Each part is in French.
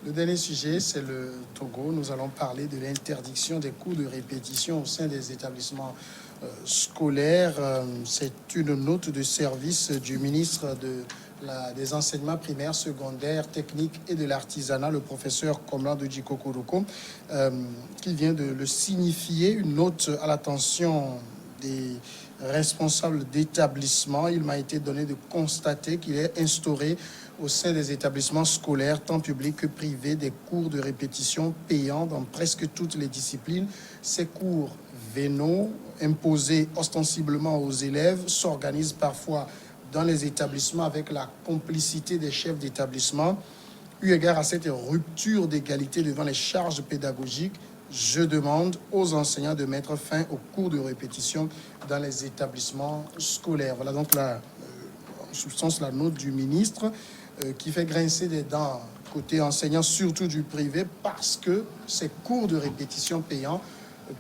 Le dernier sujet, c'est le Togo. Nous allons parler de l'interdiction des cours de répétition au sein des établissements scolaires. C'est une note de service du ministre des enseignements primaires, secondaires, techniques et de l'artisanat, le professeur Komla Djiko Kodoko, qui vient de le signifier. Une note à l'attention des responsables d'établissement. Il m'a été donné de constater qu'il est instauré au sein des établissements scolaires, tant publics que privés, des cours de répétition payants dans presque toutes les disciplines. Ces cours vénaux, imposés ostensiblement aux élèves, s'organisent parfois dans les établissements avec la complicité des chefs d'établissement. Eu égard à cette rupture d'égalité devant les charges pédagogiques, je demande aux enseignants de mettre fin aux cours de répétition dans les établissements scolaires. Voilà donc en substance la note du ministre qui fait grincer des dents côté enseignants, surtout du privé, parce que ces cours de répétition payants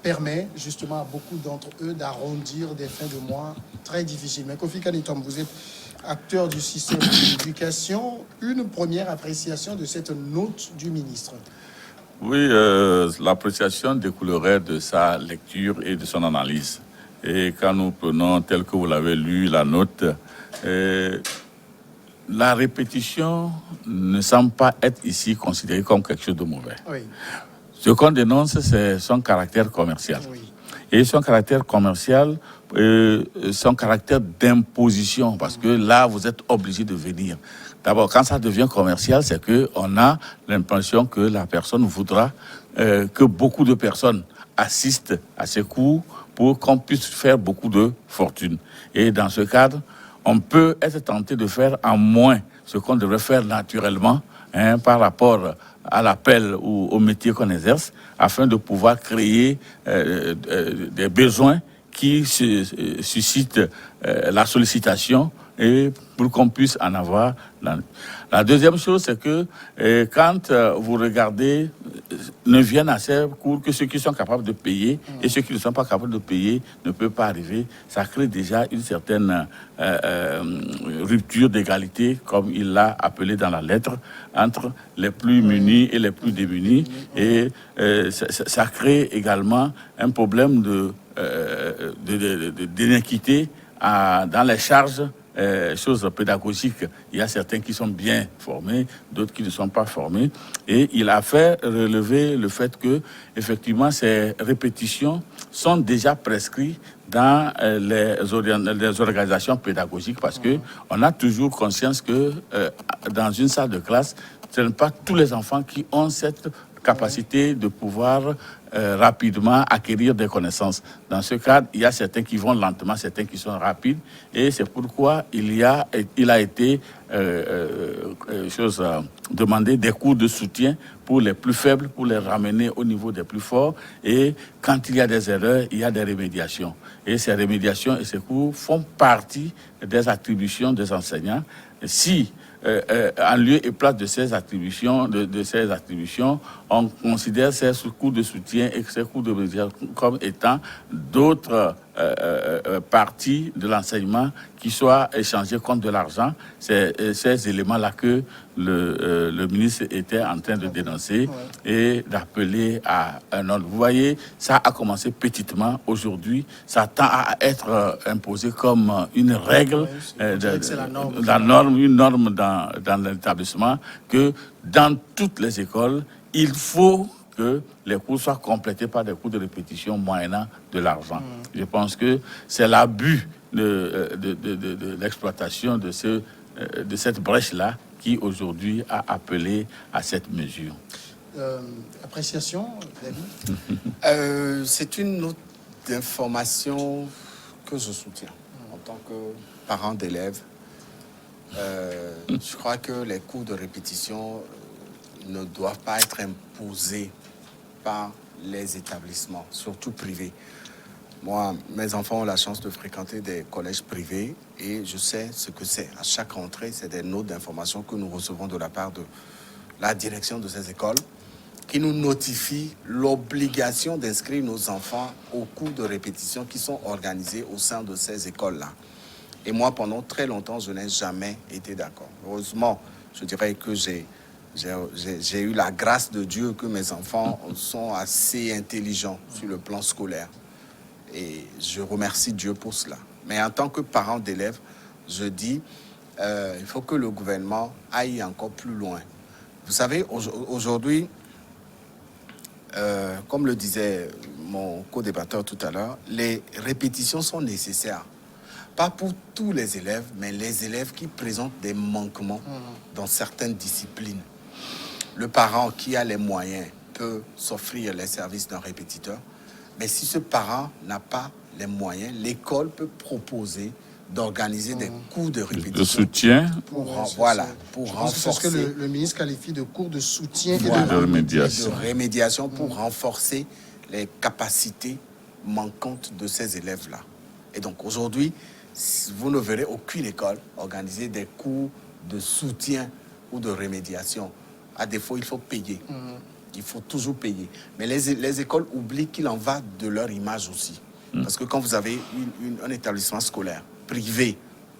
permettent justement à beaucoup d'entre eux d'arrondir des fins de mois très difficiles. Mais Kofi Kanitom, vous êtes acteur du système d'éducation. Une première appréciation de cette note du ministre. Oui, l'appréciation découlerait de sa lecture et de son analyse. Et quand nous prenons, tel que vous l'avez lu, la note, la répétition ne semble pas être ici considérée comme quelque chose de mauvais. Oui. Ce qu'on dénonce, c'est son caractère commercial. Oui. Et son caractère commercial, son caractère d'imposition, parce que là, vous êtes obligé de venir. D'abord, quand ça devient commercial, c'est qu'on a l'impression que la personne voudra que beaucoup de personnes assistent à ces cours pour qu'on puisse faire beaucoup de fortune. Et dans ce cadre, on peut être tenté de faire en moins ce qu'on devrait faire naturellement par rapport à l'appel ou au métier qu'on exerce, afin de pouvoir créer des besoins qui suscitent la sollicitation et pour qu'on puisse en avoir. La deuxième chose, c'est que quand vous regardez, ne viennent à ces cours que ceux qui sont capables de payer et ceux qui ne sont pas capables de payer ne peuvent pas arriver. Ça crée déjà une certaine rupture d'égalité, comme il l'a appelé dans la lettre, entre les plus munis et les plus démunis. Et ça crée également un problème d'inéquité dans les charges. Choses pédagogiques, il y a certains qui sont bien formés, d'autres qui ne sont pas formés, et il a fait relever le fait que effectivement ces répétitions sont déjà prescrites dans les organisations pédagogiques, parce que on a toujours conscience que dans une salle de classe, ce ne sont pas tous les enfants qui ont cette capacité de pouvoir rapidement acquérir des connaissances. Dans ce cadre, il y a certains qui vont lentement, certains qui sont rapides, et c'est pourquoi il a été demandé des cours de soutien pour les plus faibles, pour les ramener au niveau des plus forts, et quand il y a des erreurs, il y a des rémédiations. Et ces rémédiations et ces cours font partie des attributions des enseignants. Si en lieu et place de ces attributions, on considère ces cours de soutien et ces cours de médiation comme étant d'autres parties de l'enseignement qui soient échangés contre de l'argent. C'est ces éléments-là que le ministre était en train de dénoncer et d'appeler à un ordre. Vous voyez, ça a commencé petitement. Aujourd'hui, ça tend à être imposé comme une règle, une norme dans l'établissement, que dans toutes les écoles, il faut que les cours soient complétés par des cours de répétition moyennant de l'argent. Je pense que c'est l'abus de l'exploitation de cette brèche-là qui aujourd'hui a appelé à cette mesure. Appréciation, David? C'est une note d'information que je soutiens en tant que parent d'élèves. Je crois que les cours de répétition ne doivent pas être imposés par les établissements, surtout privés. Moi, mes enfants ont la chance de fréquenter des collèges privés et je sais ce que c'est. À chaque rentrée, c'est des notes d'information que nous recevons de la part de la direction de ces écoles qui nous notifie l'obligation d'inscrire nos enfants aux cours de répétition qui sont organisés au sein de ces écoles-là. Et moi, pendant très longtemps, je n'ai jamais été d'accord. Heureusement, je dirais que j'ai J'ai eu la grâce de Dieu que mes enfants sont assez intelligents sur le plan scolaire. Et je remercie Dieu pour cela. Mais en tant que parent d'élèves, je dis, il faut que le gouvernement aille encore plus loin. Vous savez, aujourd'hui, comme le disait mon co-débatteur tout à l'heure, les répétitions sont nécessaires. Pas pour tous les élèves, mais les élèves qui présentent des manquements dans certaines disciplines. Le parent qui a les moyens peut s'offrir les services d'un répétiteur. Mais si ce parent n'a pas les moyens, l'école peut proposer d'organiser des cours de répétition. De soutien. Pour renforcer. C'est ce que le ministre qualifie de cours de soutien Voilà, et de remédiation. De remédiation pour renforcer les capacités manquantes de ces élèves-là. Et donc aujourd'hui, vous ne verrez aucune école organiser des cours de soutien ou de remédiation. À défaut, il faut payer. Il faut toujours payer. Mais les écoles oublient qu'il en va de leur image aussi. Parce que quand vous avez un établissement scolaire privé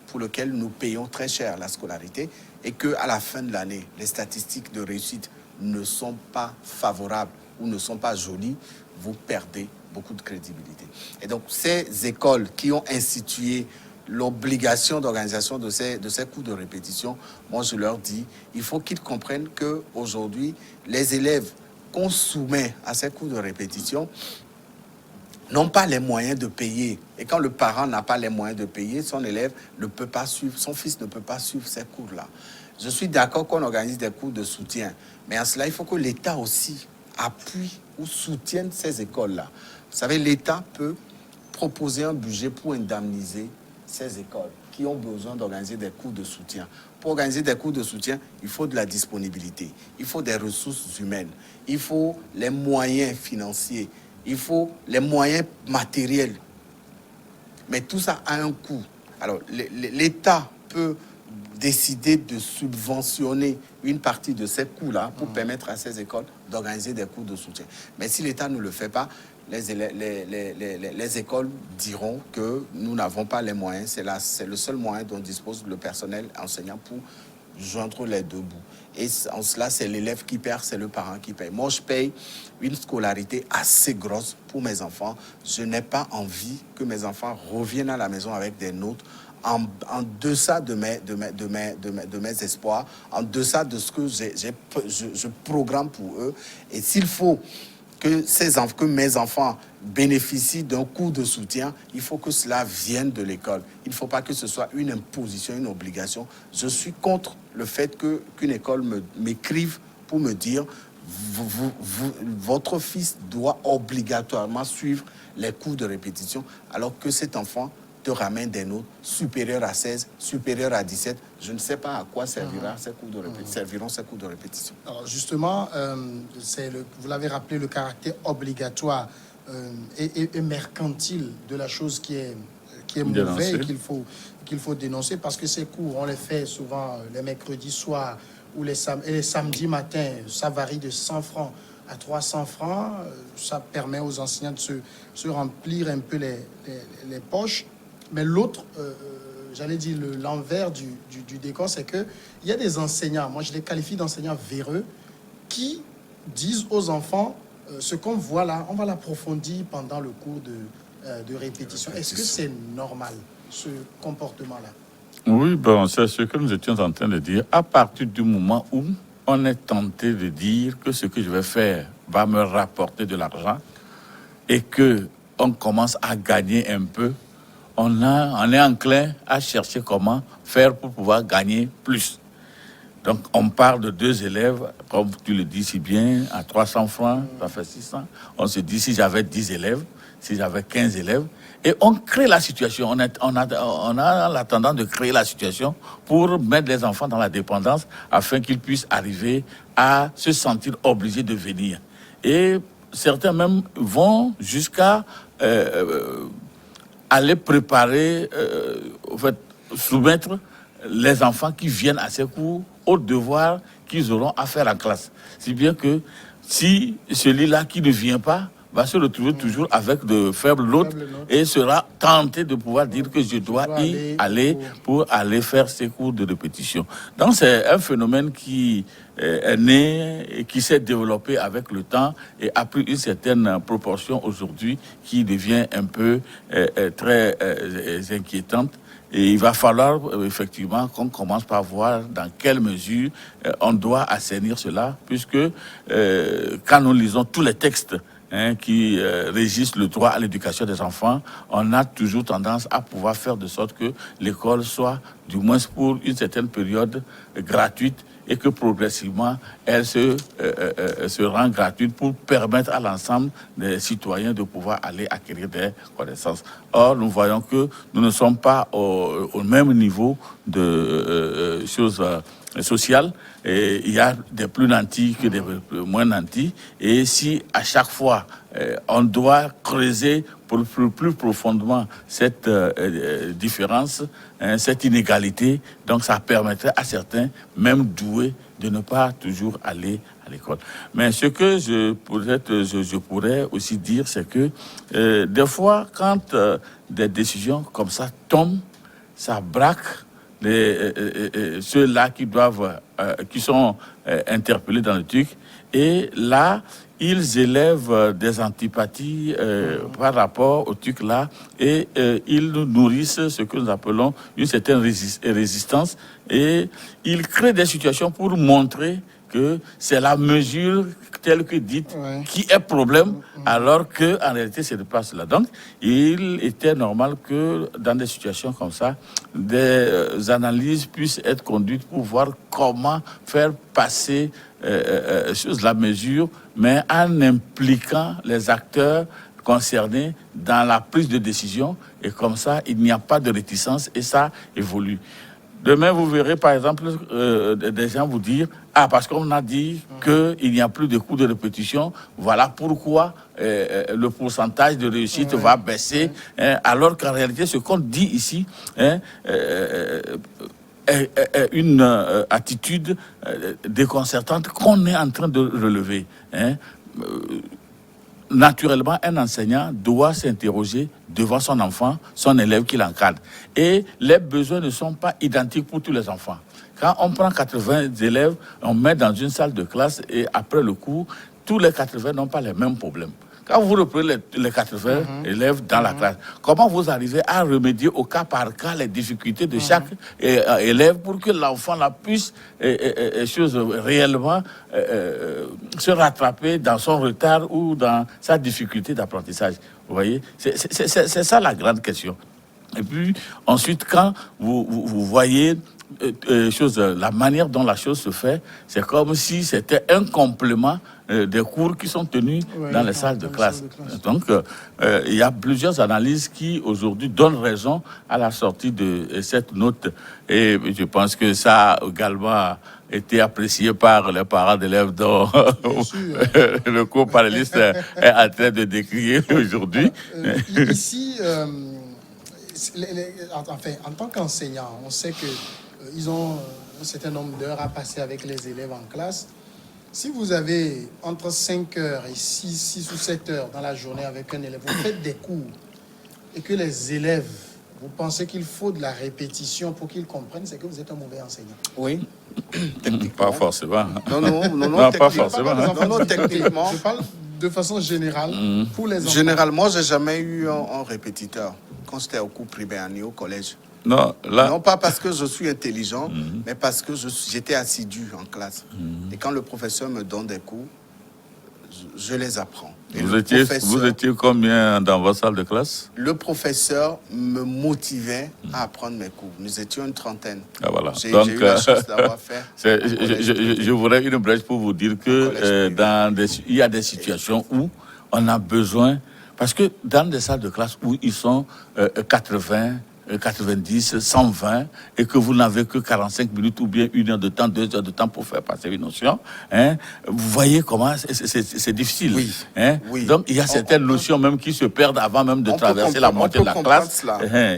pour lequel nous payons très cher la scolarité et qu'à la fin de l'année, les statistiques de réussite ne sont pas favorables ou ne sont pas jolies, vous perdez beaucoup de crédibilité. Et donc, ces écoles qui ont institué l'obligation d'organisation de ces cours de répétition, moi je leur dis, il faut qu'ils comprennent qu'aujourd'hui, les élèves qu'on soumet à ces cours de répétition n'ont pas les moyens de payer. Et quand le parent n'a pas les moyens de payer, son élève ne peut pas suivre, son fils ne peut pas suivre ces cours-là. Je suis d'accord qu'on organise des cours de soutien, mais en cela, il faut que l'État aussi appuie ou soutienne ces écoles-là. Vous savez, l'État peut proposer un budget pour indemniser ces écoles qui ont besoin d'organiser des cours de soutien. Pour organiser des cours de soutien, il faut de la disponibilité, il faut des ressources humaines, il faut les moyens financiers, il faut les moyens matériels. Mais tout ça a un coût. Alors, l'État peut décider de subventionner une partie de ces coûts-là pour permettre à ces écoles d'organiser des cours de soutien. Mais si l'État ne le fait pas, les écoles diront que nous n'avons pas les moyens. C'est le seul moyen dont dispose le personnel enseignant pour joindre les deux bouts. Et en cela, c'est l'élève qui perd, c'est le parent qui paye. Moi, je paye une scolarité assez grosse pour mes enfants. Je n'ai pas envie que mes enfants reviennent à la maison avec des notes en deçà de mes espoirs, en deçà de ce que je programme pour eux. Et s'il faut que mes enfants bénéficient d'un cours de soutien, il faut que cela vienne de l'école. Il ne faut pas que ce soit une imposition, une obligation. Je suis contre le fait qu'une école m'écrive pour me dire votre fils doit obligatoirement suivre les cours de répétition, alors que cet enfant te ramène des notes supérieures à 16, supérieures à 17. Je ne sais pas à quoi serviront ces cours de répétition. Alors justement, vous l'avez rappelé, le caractère obligatoire et mercantile de la chose qui est mauvais et qu'il faut dénoncer, parce que ces cours, on les fait souvent les mercredis soirs ou les samedis matins. Ça varie de 100 francs à 300 francs. Ça permet aux enseignants de se remplir un peu les poches. Mais l'autre, j'allais dire l'envers du décor, c'est qu'il y a des enseignants, moi je les qualifie d'enseignants véreux, qui disent aux enfants, ce qu'on voit là, on va l'approfondir pendant le cours de répétition. Est-ce que c'est normal, ce comportement-là? Oui, bon, c'est ce que nous étions en train de dire. À partir du moment où on est tenté de dire que ce que je vais faire va me rapporter de l'argent et qu'on commence à gagner un peu, on est enclin à chercher comment faire pour pouvoir gagner plus. Donc, on part de 2 élèves, comme tu le dis si bien, à 300 francs, ça fait 600. On se dit, si j'avais 10 élèves, si j'avais 15 élèves, et on crée la situation. On a la tendance de créer la situation pour mettre les enfants dans la dépendance afin qu'ils puissent arriver à se sentir obligés de venir. Et certains même vont jusqu'à aller préparer, soumettre les enfants qui viennent à ces cours aux devoirs qu'ils auront à faire en classe. Si bien que si celui-là qui ne vient pas va se retrouver toujours avec de faibles notes et sera tenté de pouvoir dire que je dois y aller pour aller faire ces cours de répétition. Donc c'est un phénomène qui est né et qui s'est développé avec le temps et a pris une certaine proportion aujourd'hui qui devient un peu très inquiétante. Et il va falloir effectivement qu'on commence par voir dans quelle mesure on doit assainir cela, puisque quand nous lisons tous les textes qui régissent le droit à l'éducation des enfants, on a toujours tendance à pouvoir faire de sorte que l'école soit, du moins pour une certaine période, gratuite et que progressivement, elle se rend gratuite pour permettre à l'ensemble des citoyens de pouvoir aller acquérir des connaissances. Or, nous voyons que nous ne sommes pas au même niveau de choses sociales. Et il y a des plus nantis que des moins nantis. Et si à chaque fois, on doit creuser plus profondément cette différence, cette inégalité, donc ça permettrait à certains, même doués, de ne pas toujours aller à l'école. Mais ce que je pourrais aussi dire, c'est que des fois, quand des décisions comme ça tombent, ça braque ceux-là qui sont interpellés dans le truc. Et là, ils élèvent des antipathies par rapport au truc-là et ils nourrissent ce que nous appelons une certaine résistance et ils créent des situations pour montrer que c'est la mesure telle que dite qui est problème, alors que en réalité ce n'est pas cela. Donc, il était normal que dans des situations comme ça, des analyses puissent être conduites pour voir comment faire passer la mesure, mais en impliquant les acteurs concernés dans la prise de décision, et comme ça, il n'y a pas de réticence et ça évolue. Demain, vous verrez, par exemple, des gens vous dire « Ah, parce qu'on a dit qu'il n'y a plus de cours de répétition, voilà pourquoi le pourcentage de réussite va baisser. Alors qu'en réalité, ce qu'on dit ici est une attitude déconcertante qu'on est en train de relever. Naturellement, un enseignant doit s'interroger devant son enfant, son élève qui l'encadre. Et les besoins ne sont pas identiques pour tous les enfants. Quand on prend 80 élèves, on met dans une salle de classe et après le cours, tous les 80 n'ont pas les mêmes problèmes. Quand vous reprenez les 80 élèves dans la classe, comment vous arrivez à remédier au cas par cas les difficultés de chaque élève pour que l'enfant puisse réellement se rattraper dans son retard ou dans sa difficulté d'apprentissage? Vous voyez, c'est ça la grande question. Et puis ensuite, quand vous voyez la manière dont la chose se fait, c'est comme si c'était un complément des cours qui sont tenus dans les salles de classe. Donc, il y a plusieurs analyses qui, aujourd'hui, donnent raison à la sortie de cette note. Et je pense que ça a également été apprécié par les parents d'élèves dont le co-panéliste est en train de décrire aujourd'hui. Ici, en tant qu'enseignant, on sait que ils ont un certain nombre d'heures à passer avec les élèves en classe. Si vous avez entre 5 heures et 6 ou 7 heures dans la journée avec un élève, vous faites des cours et que les élèves, vous pensez qu'il faut de la répétition pour qu'ils comprennent, c'est que vous êtes un mauvais enseignant. Oui. Pas forcément. Non, pas forcément. Non, techniquement. Je parle de façon générale pour les enfants. Généralement, j'ai jamais eu un répétiteur quand j'étais au cours primaire au collège. Non, là... non, pas parce que je suis intelligent, mais parce que j'étais assidu en classe. Et quand le professeur me donne des cours, je les apprends. Et vous étiez combien dans votre salle de classe? Le professeur me motivait à apprendre mes cours. Nous étions une trentaine. Ah, voilà. J'ai eu la chance d'avoir fait. Je voudrais une brèche pour vous dire que il y a des situations où on a besoin, parce que dans des salles de classe où ils sont 80, 90, 120, et que vous n'avez que 45 minutes ou bien 1 heure de temps, 2 heures de temps pour faire passer une notion, vous voyez comment c'est difficile. Oui. Oui. Donc, il y a certaines notions même qui se perdent avant même de traverser la moitié de la classe.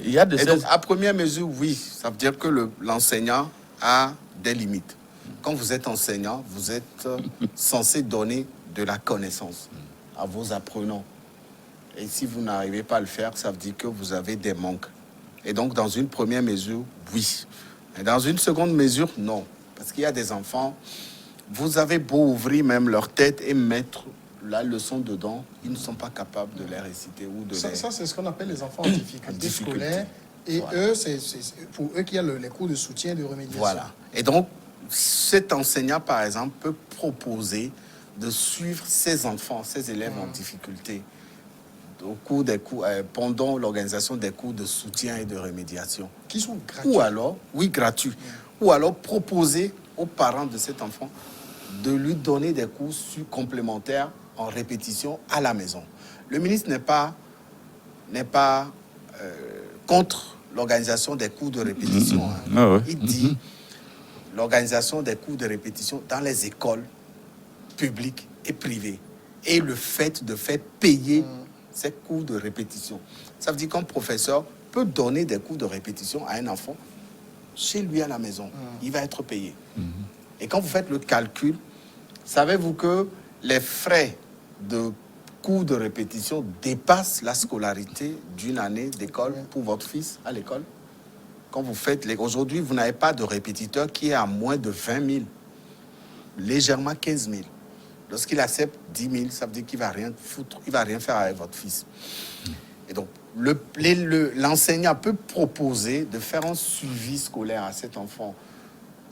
Il y a des... Et donc, à première mesure, oui, ça veut dire que l'enseignant a des limites. Quand vous êtes enseignant, vous êtes censé donner de la connaissance. à vos apprenants. Et si vous n'arrivez pas à le faire, ça veut dire que vous avez des manques. Et donc, dans une première mesure, oui. Et dans une seconde mesure, non. Parce qu'il y a des enfants, vous avez beau ouvrir même leur tête et mettre la leçon dedans, ils ne sont pas capables de les réciter ou de Ça, les... ça, c'est ce qu'on appelle les enfants en difficulté scolaire. Et Voilà. eux, c'est pour eux qu'il y a les cours de soutien et de remédiation. Voilà. Et donc, cet enseignant, par exemple, peut proposer de suivre ces enfants, ces élèves en difficulté au cours des cours, pendant l'organisation des cours de soutien et de remédiation. Qui sont gratuits. Ou alors, oui, gratuits. Ou alors proposer aux parents de cet enfant de lui donner des cours complémentaires en répétition à la maison. Le ministre n'est pas contre l'organisation des cours de répétition. Hein. Ah ouais. Il dit l'organisation des cours de répétition dans les écoles publiques et privées et le fait de faire payer ces cours de répétition. Ça veut dire qu'un professeur peut donner des cours de répétition à un enfant chez lui à la maison. Il va être payé. Et quand vous faites le calcul, savez-vous que les frais de cours de répétition dépassent la scolarité d'une année d'école pour votre fils à l'école? Quand vous faites... Aujourd'hui, vous n'avez pas de répétiteur qui est à moins de 20 000. Légèrement 15 000. Lorsqu'il accepte 10 000, ça veut dire qu'il ne va rien foutre, il ne va rien faire avec votre fils. Et donc, l'enseignant peut proposer de faire un suivi scolaire à cet enfant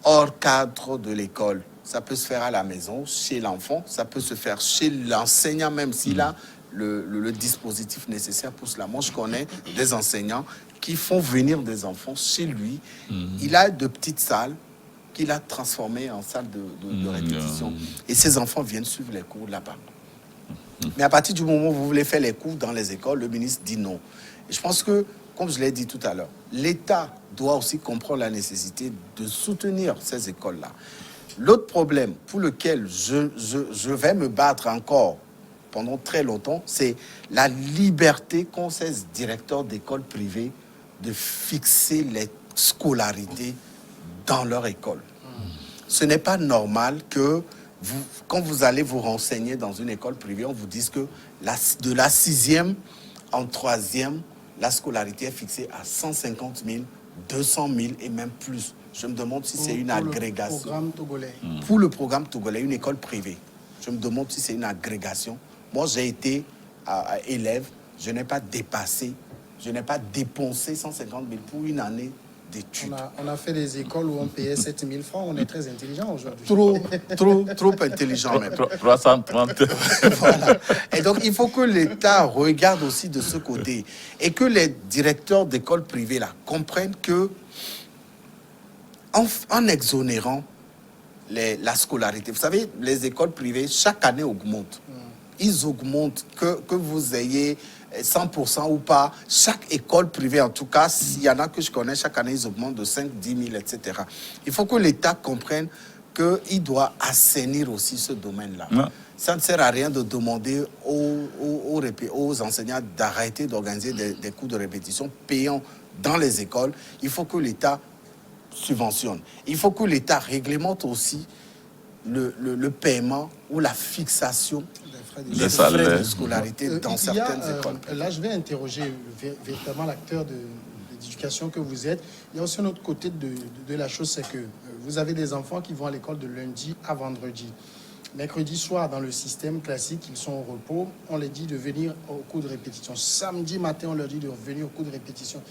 hors cadre de l'école. Ça peut se faire à la maison, chez l'enfant, ça peut se faire chez l'enseignant, même s'il a le dispositif nécessaire pour cela. Moi, je connais des enseignants qui font venir des enfants chez lui. Il a de petites salles qu'il a transformées en salles de répétition. Et ces enfants viennent suivre les cours là-bas. Mais à partir du moment où vous voulez faire les cours dans les écoles, le ministre dit non. Et je pense que, comme je l'ai dit tout à l'heure, l'État doit aussi comprendre la nécessité de soutenir ces écoles-là. L'autre problème pour lequel je vais me battre encore pendant très longtemps, c'est la liberté qu'ont ces directeurs d'écoles privées de fixer les scolarités dans leur école. Ce n'est pas normal que quand vous allez vous renseigner dans une école privée, on vous dise que de la 6e en 3e, la scolarité est fixée à 150 000, 200 000 et même plus. Je me demande si c'est une agrégation. Pour le programme togolais. Pour le programme togolais, une école privée. Je me demande si c'est une agrégation. Moi, j'ai été élève, je n'ai pas dépensé 150 000 pour une année d'études. On a fait des écoles où on payait 7 000 francs. On est très intelligent aujourd'hui. Trop intelligent même. 330. Voilà. Et donc, il faut que l'État regarde aussi de ce côté et que les directeurs d'écoles privées là comprennent que en exonérant la scolarité, vous savez, les écoles privées, chaque année augmentent. Ils augmentent, que vous ayez 100% ou pas. Chaque école privée, en tout cas, s'il y en a que je connais, chaque année, ils augmentent de 5, 10 000, etc. Il faut que l'État comprenne qu'il doit assainir aussi ce domaine-là. Ouais. Ça ne sert à rien de demander aux enseignants d'arrêter d'organiser des cours de répétition payants dans les écoles. Il faut que l'État subventionne. Il faut que l'État réglemente aussi le paiement ou la fixation des frais de scolarité dans certaines écoles. Là, je vais interroger véritablement l'acteur de l'éducation que vous êtes. Il y a aussi un autre côté de la chose, c'est que vous avez des enfants qui vont à l'école de lundi à vendredi. Mercredi soir, dans le système classique, ils sont au repos. On les dit de venir au cours de répétition. Samedi matin, on leur dit de revenir au cours de répétition.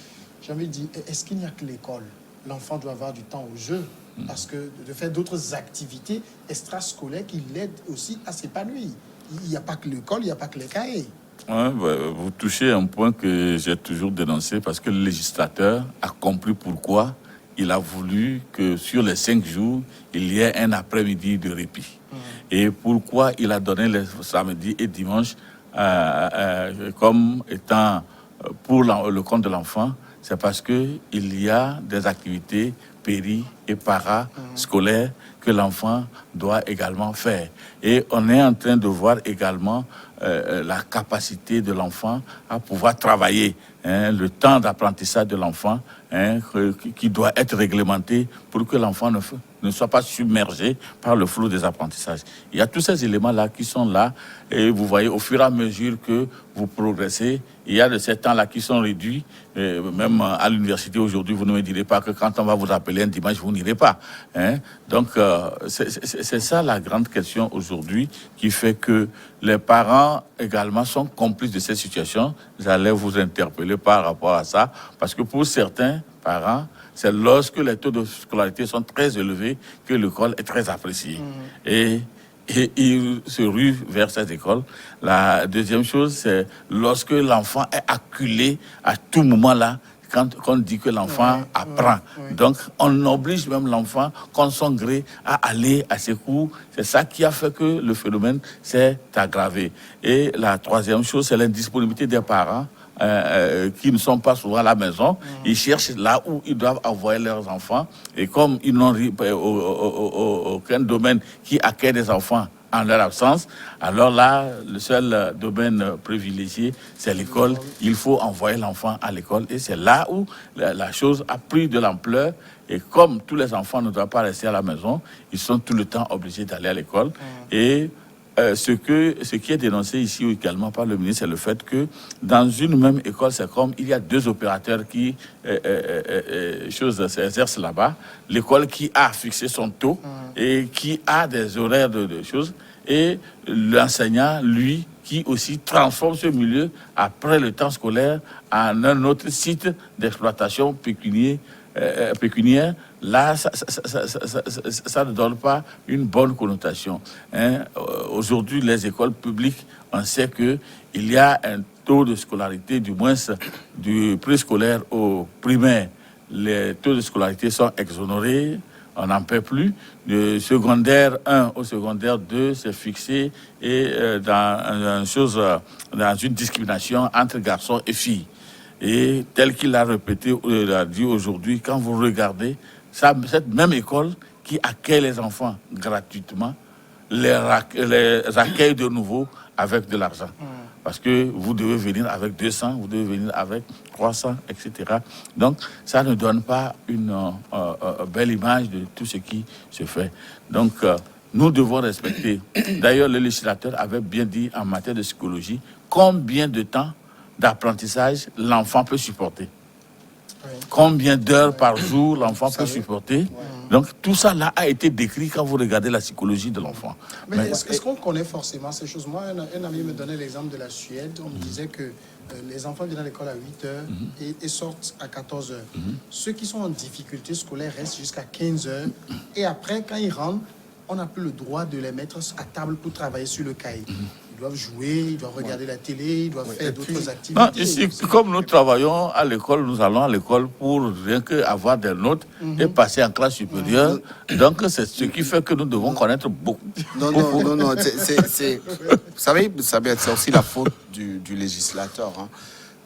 J'ai envie de dire, est-ce qu'il n'y a que l'école? L'enfant doit avoir du temps au jeu, parce que de faire d'autres activités extrascolaires qui l'aident aussi à s'épanouir. Il n'y a pas que l'école, il n'y a pas que les cahiers. Ouais, vous touchez un point que j'ai toujours dénoncé parce que le législateur a compris pourquoi il a voulu que sur les 5 jours, il y ait un après-midi de répit. Et pourquoi il a donné les samedis et dimanches comme étant pour le compte de l'enfant, c'est parce qu'il y a des activités péri- et parascolaires que l'enfant doit également faire. Et on est en train de voir également la capacité de l'enfant à pouvoir travailler, le temps d'apprentissage de l'enfant qui doit être réglementé pour que l'enfant ne soient pas submergés par le flot des apprentissages. Il y a tous ces éléments-là qui sont là et vous voyez au fur et à mesure que vous progressez, il y a de ces temps-là qui sont réduits. Même à l'université aujourd'hui, vous ne me direz pas que quand on va vous appeler un dimanche, vous n'irez pas. Hein? Donc, c'est ça la grande question aujourd'hui qui fait que les parents également sont complices de cette situation. J'allais vous interpeller par rapport à ça, parce que pour certains parents, c'est lorsque les taux de scolarité sont très élevés que l'école est très appréciée. Et ils se ruent vers cette école. La deuxième chose, c'est lorsque l'enfant est acculé à tout moment là, quand on dit que l'enfant apprend. Donc, on oblige même l'enfant, contre son gré, à aller à ses cours. C'est ça qui a fait que le phénomène s'est aggravé. Et la troisième chose, c'est l'indisponibilité des parents qui ne sont pas souvent à la maison. Ils cherchent là où ils doivent envoyer leurs enfants. Et comme ils n'ont aucun domaine qui accueille des enfants en leur absence, alors là, le seul domaine privilégié, c'est l'école. Il faut envoyer l'enfant à l'école. Et c'est là où la chose a pris de l'ampleur. Et comme tous les enfants ne doivent pas rester à la maison, ils sont tout le temps obligés d'aller à l'école. Et ce qui est dénoncé ici également par le ministre, c'est le fait que dans une même école, c'est comme il y a deux opérateurs qui s'exercent là-bas. L'école qui a fixé son taux et qui a des horaires de choses, et l'enseignant, lui, qui aussi transforme ce milieu après le temps scolaire en un autre site d'exploitation pécuniaire. Là, ça ne donne pas une bonne connotation. Hein. Aujourd'hui, les écoles publiques, on sait qu'il y a un taux de scolarité, du moins du préscolaire au primaire. Les taux de scolarité sont exonérés, on n'en peut plus. De secondaire 1 au secondaire 2, c'est fixé et dans une discrimination entre garçons et filles. Et tel qu'il a répété, il a dit aujourd'hui, quand vous regardez, cette même école qui accueille les enfants gratuitement, les accueille de nouveau avec de l'argent. Parce que vous devez venir avec 200, vous devez venir avec 300, etc. Donc, ça ne donne pas une belle image de tout ce qui se fait. Donc, nous devons respecter. D'ailleurs, le législateur avait bien dit en matière de psychologie combien de temps d'apprentissage l'enfant peut supporter. Combien d'heures par jour l'enfant peut supporter. Donc tout ça là a été décrit quand vous regardez la psychologie de l'enfant. Mais est-ce qu'on connaît forcément ces choses? Moi, un ami me donnait l'exemple de la Suède. On me disait que les enfants viennent à l'école à 8 heures et sortent à 14 heures. Ceux qui sont en difficulté scolaire restent jusqu'à 15 heures. Et après, quand ils rentrent, on n'a plus le droit de les mettre à table pour travailler sur le cahier. Ils doivent jouer, ils doivent regarder la télé, ils doivent faire d'autres activités. Non, ici, comme nous travaillons à l'école, nous allons à l'école pour rien qu'avoir des notes et passer en classe supérieure. Donc, c'est ce qui fait que nous devons connaître beaucoup. Non. Vous savez, c'est aussi la faute du législateur. Hein.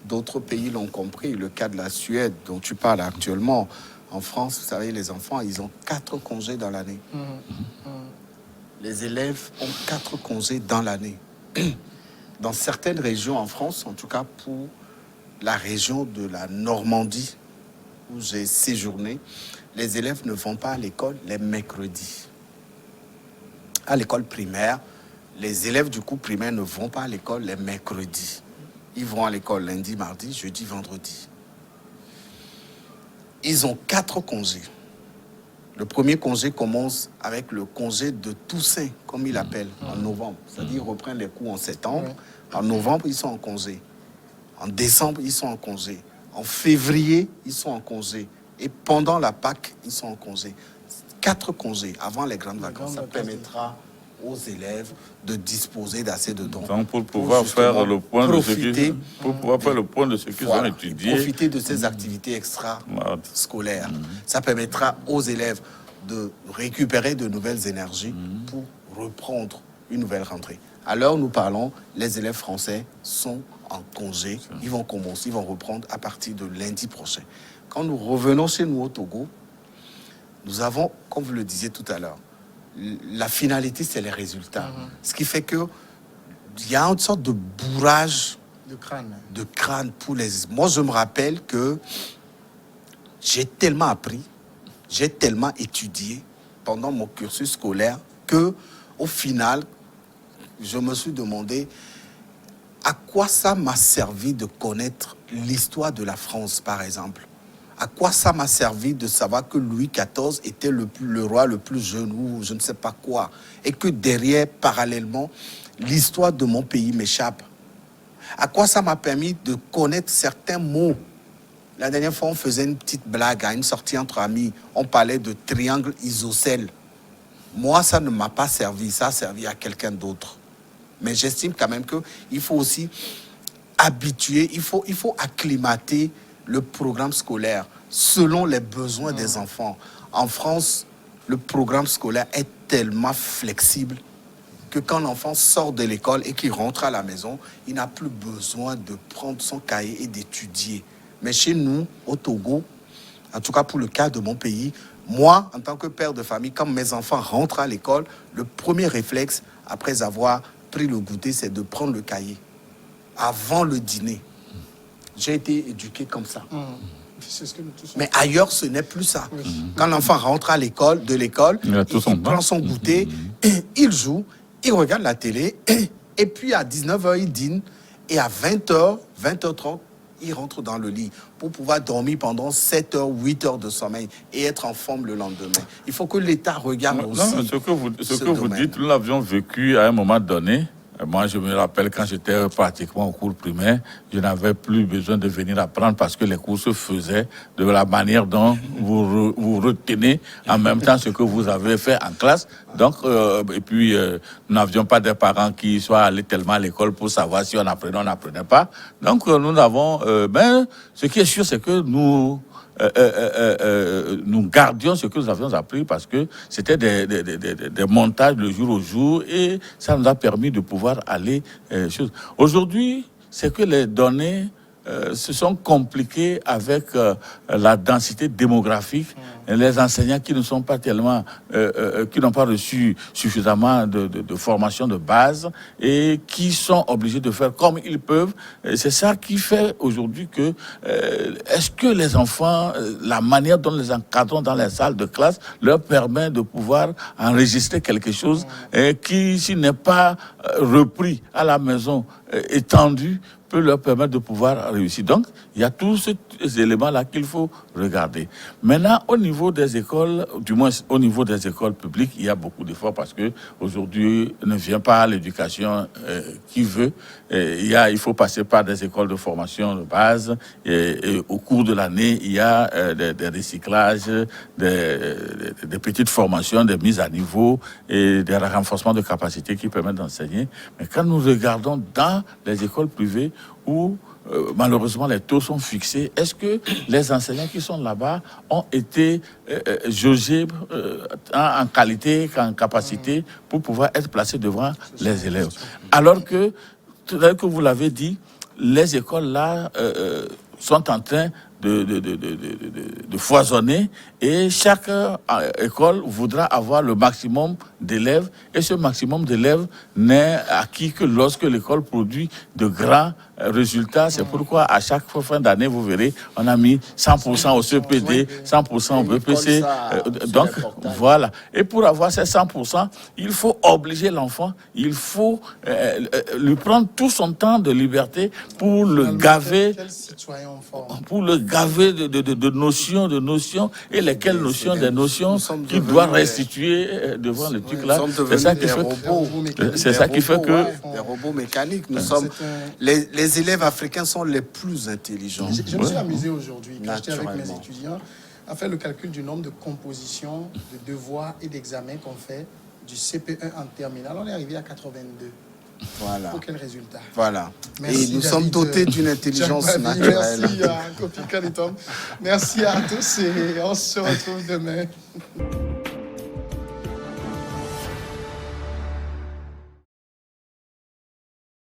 D'autres pays l'ont compris. Le cas de la Suède, dont tu parles actuellement. En France, vous savez, les enfants, ils ont 4 congés dans l'année. Les élèves ont 4 congés dans l'année. Dans certaines régions en France, en tout cas pour la région de la Normandie, où j'ai séjourné, les élèves ne vont pas à l'école les mercredis. À l'école primaire, les élèves du coup primaire ne vont pas à l'école les mercredis. Ils vont à l'école lundi, mardi, jeudi, vendredi. Ils ont 4 congés. Le premier congé commence avec le congé de Toussaint, comme il l'appelle, en novembre. C'est-à-dire qu'ils reprennent les cours en septembre. En novembre, ils sont en congé. En décembre, ils sont en congé. En février, ils sont en congé. Et pendant la Pâque, ils sont en congé. 4 congés avant les grandes vacances. Ça permettra aux élèves de disposer d'assez de dons. Donc, pour pouvoir faire le point de ce qu'ils ont étudié. Profiter de ces activités extra-scolaires. Ça permettra aux élèves de récupérer de nouvelles énergies pour reprendre une nouvelle rentrée. À l'heure où nous parlons, les élèves français sont en congé. Ils vont commencer, ils vont reprendre à partir de lundi prochain. Quand nous revenons chez nous au Togo, nous avons, comme vous le disiez tout à l'heure, la finalité, c'est les résultats. Ce qui fait qu'il y a une sorte de bourrage de crâne pour les... Moi, je me rappelle que j'ai tellement appris, j'ai tellement étudié pendant mon cursus scolaire que, au final, je me suis demandé à quoi ça m'a servi de connaître l'histoire de la France, par exemple. À quoi ça m'a servi de savoir que Louis XIV était le roi le plus jeune ou je ne sais pas quoi. Et que derrière, parallèlement, l'histoire de mon pays m'échappe. À quoi ça m'a permis de connaître certains mots. La dernière fois, on faisait une petite blague à une sortie entre amis. On parlait de triangle isocèle. Moi, ça ne m'a pas servi. Ça a servi à quelqu'un d'autre. Mais j'estime quand même qu'il faut aussi habituer, il faut acclimater le programme scolaire selon les besoins des enfants. En France, le programme scolaire est tellement flexible que quand l'enfant sort de l'école et qu'il rentre à la maison, il n'a plus besoin de prendre son cahier et d'étudier. Mais chez nous, au Togo, en tout cas pour le cas de mon pays, moi, en tant que père de famille, quand mes enfants rentrent à l'école, le premier réflexe, après avoir pris le goûter, c'est de prendre le cahier avant le dîner. J'ai été éduqué comme ça. C'est ce que nous tous Mais ailleurs, ce n'est plus ça. Quand l'enfant rentre à l'école, il prend son goûter, il joue, il regarde la télé, et puis à 19h, il dîne, et à 20h, 20h30, il rentre dans le lit pour pouvoir dormir pendant 7 heures, 8 heures de sommeil et être en forme le lendemain. Il faut que l'État regarde aussi. Non, ce que vous dites, nous l'avions vécu à un moment donné. Moi, je me rappelle quand j'étais pratiquement au cours primaire, je n'avais plus besoin de venir apprendre parce que les cours se faisaient de la manière dont vous retenez en même temps ce que vous avez fait en classe. Donc, et puis, nous n'avions pas des parents qui soient allés tellement à l'école pour savoir si on apprenait ou on n'apprenait pas. Donc, nous avons... ce qui est sûr, c'est que nous gardions ce que nous avions appris parce que c'était des montages de jour au jour et ça nous a permis de pouvoir aller choses. Aujourd'hui, c'est que les données se sont compliquées avec la densité démographique, les enseignants qui ne sont pas tellement, qui n'ont pas reçu suffisamment de formation de base et qui sont obligés de faire comme ils peuvent. C'est ça qui fait aujourd'hui que est-ce que les enfants, la manière dont les encadrons dans les salles de classe leur permet de pouvoir enregistrer quelque chose qui, s'il n'est pas repris à la maison, étendu, peut leur permettre de pouvoir réussir. Donc, il y a tous ces éléments-là qu'il faut regarder. Maintenant, au niveau des écoles, du moins au niveau des écoles publiques, il y a beaucoup d'efforts parce que aujourd'hui ne vient pas l'éducation qui veut. Il faut passer par des écoles de formation de base et au cours de l'année, il y a des recyclages, des petites formations, des mises à niveau et des renforcements de capacités qui permettent d'enseigner. Mais quand nous regardons dans les écoles privées où malheureusement les taux sont fixés, est-ce que les enseignants qui sont là-bas ont été jaugés en qualité qu'en capacité pour pouvoir être placés devant les élèves? Alors que, tout à l'heure que vous l'avez dit, les écoles là sont en train de foisonner et chaque école voudra avoir le maximum d'élèves et ce maximum d'élèves n'est acquis que lorsque l'école produit de grands résultats. C'est pourquoi à chaque fin d'année, vous verrez, on a mis 100% au CPD, 100% au BPC. Donc, voilà. Et pour avoir ces 100%, il faut obliger l'enfant, il faut lui prendre tout son temps de liberté pour le gaver, pour le gaver de notions, et lesquelles notions, des notions qu'il doit restituer devant le truc là. C'est ça qui fait que... C'est ça qui fait que... Des robots mécaniques. Nous sommes... Les élèves africains sont les plus intelligents. Je me suis amusé aujourd'hui, quand j'étais avec mes étudiants, à faire le calcul du nombre de compositions, de devoirs et d'examens qu'on fait du CP1 en terminale. On est arrivé à 82. Voilà. Pour quel résultat? Voilà. Merci, et nous sommes dotés d'une intelligence naturelle. Merci à Kofi Kalitom. Merci à tous et on se retrouve demain.